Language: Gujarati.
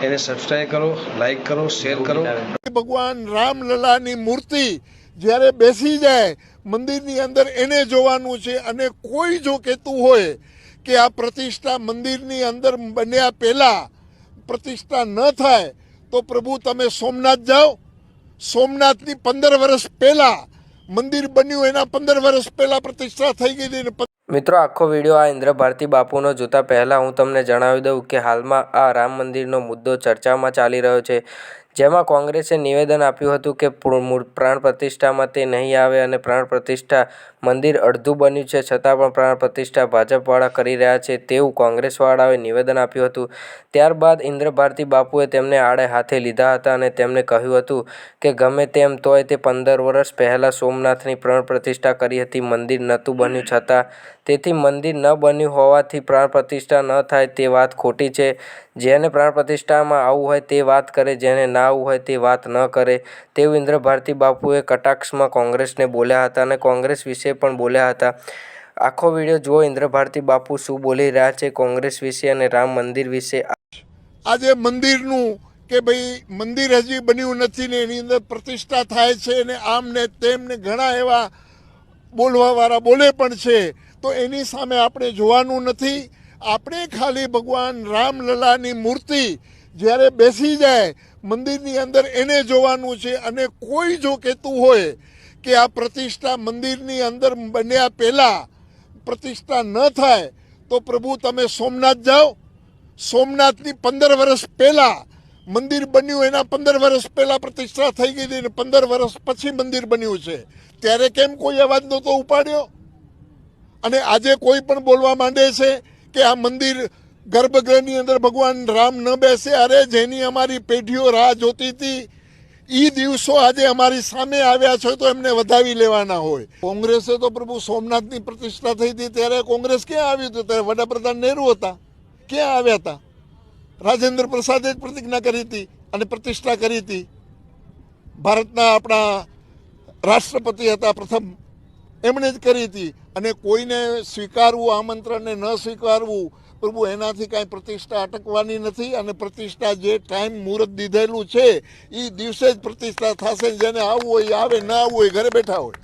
એને સબસ્ક્રાઈબ કરો, લાઈક કરો, શેર કરો। ભગવાન રામલલાની મૂર્તિ જ્યારે બેસી જાય મંદિરની અંદર એને જોવાનું છે। અને કોઈ જો કહેતું હોય કે આ પ્રતિષ્ઠા મંદિરની અંદર બન્યા પહેલા પ્રતિષ્ઠા ન થાય તો પ્રભુ તમે સોમનાથ જાઓ। સોમનાથની 15 વર્ષ પહેલા મંદિર બન્યું, એના 15 વર્ષ પહેલા પ્રતિષ્ઠા થઈ ગઈ હતી। મિત્રો, આખો વિડીયો આ ઇન્દ્ર ભારતી બાપુનો જોતા પહેલાં હું તમને જણાવી દઉં કે હાલમાં આ રામ મંદિરનો મુદ્દો ચર્ચામાં ચાલી રહ્યો છે, જેમાં કોંગ્રેસે નિવેદન આપ્યું હતું કે પ્રાણ પ્રતિષ્ઠામાં તે નહીં આવે અને પ્રાણ પ્રતિષ્ઠા મંદિર અડધું બન્યું છે છતાં પણ પ્રાણ પ્રતિષ્ઠા ભાજપવાળા કરી રહ્યા છે તેવું કોંગ્રેસવાળાએ નિવેદન આપ્યું હતું। ત્યારબાદ ઇન્દ્ર ભારતી બાપુએ તેમને આડે હાથે લીધા હતા અને તેમને કહ્યું હતું કે ગમે તેમ તોય તે 15 વર્ષ પહેલાં સોમનાથની પ્રાણ પ્રતિષ્ઠા કરી હતી, મંદિર નહોતું બન્યું છતાં। તેથી મંદિર ન બન્યું હોવાથી પ્રાણ પ્રતિષ્ઠા ન થાય તે વાત ખોટી છે। જેને પ્રાણ પ્રતિષ્ઠામાં આવવું હોય તે વાત કરે, જેને ના આવવું હોય તે વાત ન કરે તેવું ઇન્દ્ર ભારતી બાપુએ કટાક્ષમાં કોંગ્રેસને બોલ્યા હતા અને કોંગ્રેસ વિશે પણ બોલ્યા હતા। આખો વિડીયો જુઓ, ઇન્દ્ર ભારતી બાપુ શું બોલી રહ્યા છે કોંગ્રેસ વિશે અને રામ મંદિર વિશે। આજે મંદિરનું કે ભાઈ મંદિર હજી બન્યું નથી ને એની અંદર પ્રતિષ્ઠા થાય છે ને આમ ને તેમ ને ઘણા એવા બોલવાવાળા બોલે પણ છે, તો એની સામે આપણે જોવાનું નથી। આપણે ખાલી ભગવાન રામલલાની મૂર્તિ જ્યારે બેસી જાય મંદિરની અંદર એને જોવાનું છે। અને કોઈ જો કહેતું હોય કે આ પ્રતિષ્ઠા મંદિરની અંદર બન્યા પહેલા પ્રતિષ્ઠા ન થાય તો પ્રભુ તમે સોમનાથ જાઓ। સોમનાથની 15 વર્ષ પહેલા મંદિર બન્યું, એના 15 વર્ષ પહેલા પ્રતિષ્ઠા થઈ ગઈ હતી ને 15 વર્ષ પછી મંદિર બન્યું છે, ત્યારે કેમ કોઈ અવાજ નહોતો ઉપાડ્યો? અને આજે કોઈ પણ બોલવા માંડે છે કે આ મંદિર ગર્ભગૃહની અંદર ભગવાન રામ ન બેસે। અરે જેની અમારી પેઢીઓ રાહ જોતી હતી એ દિવસો આજે અમારી સામે આવ્યા છે તો એમને વધાવી લેવાના હોય। કોંગ્રેસે તો પ્રભુ સોમનાથની પ્રતિષ્ઠા થઈ હતી ત્યારે કોંગ્રેસ ક્યાં આવ્યું હતું? ત્યારે વડાપ્રધાન નહેરુ હતા, ક્યાં આવ્યા હતા? રાજેન્દ્ર પ્રસાદે જ પ્રતિજ્ઞા કરી હતી અને પ્રતિષ્ઠા કરી હતી। ભારતના આપણા રાષ્ટ્રપતિ હતા પ્રથમ, એમણે જ કરી હતી। અને કોઈને સ્વીકારવું આમંત્રણને ન સ્વીકારવું પ્રભુ એનાથી કાંઈ પ્રતિષ્ઠા અટકવાની નથી। અને પ્રતિષ્ઠા જે ટાઈમ મુહૂર્ત દીધેલું છે એ દિવસે જ પ્રતિષ્ઠા થશે। જેને આવવું હોય આવે, ના આવવું હોય ઘરે બેઠા હોય।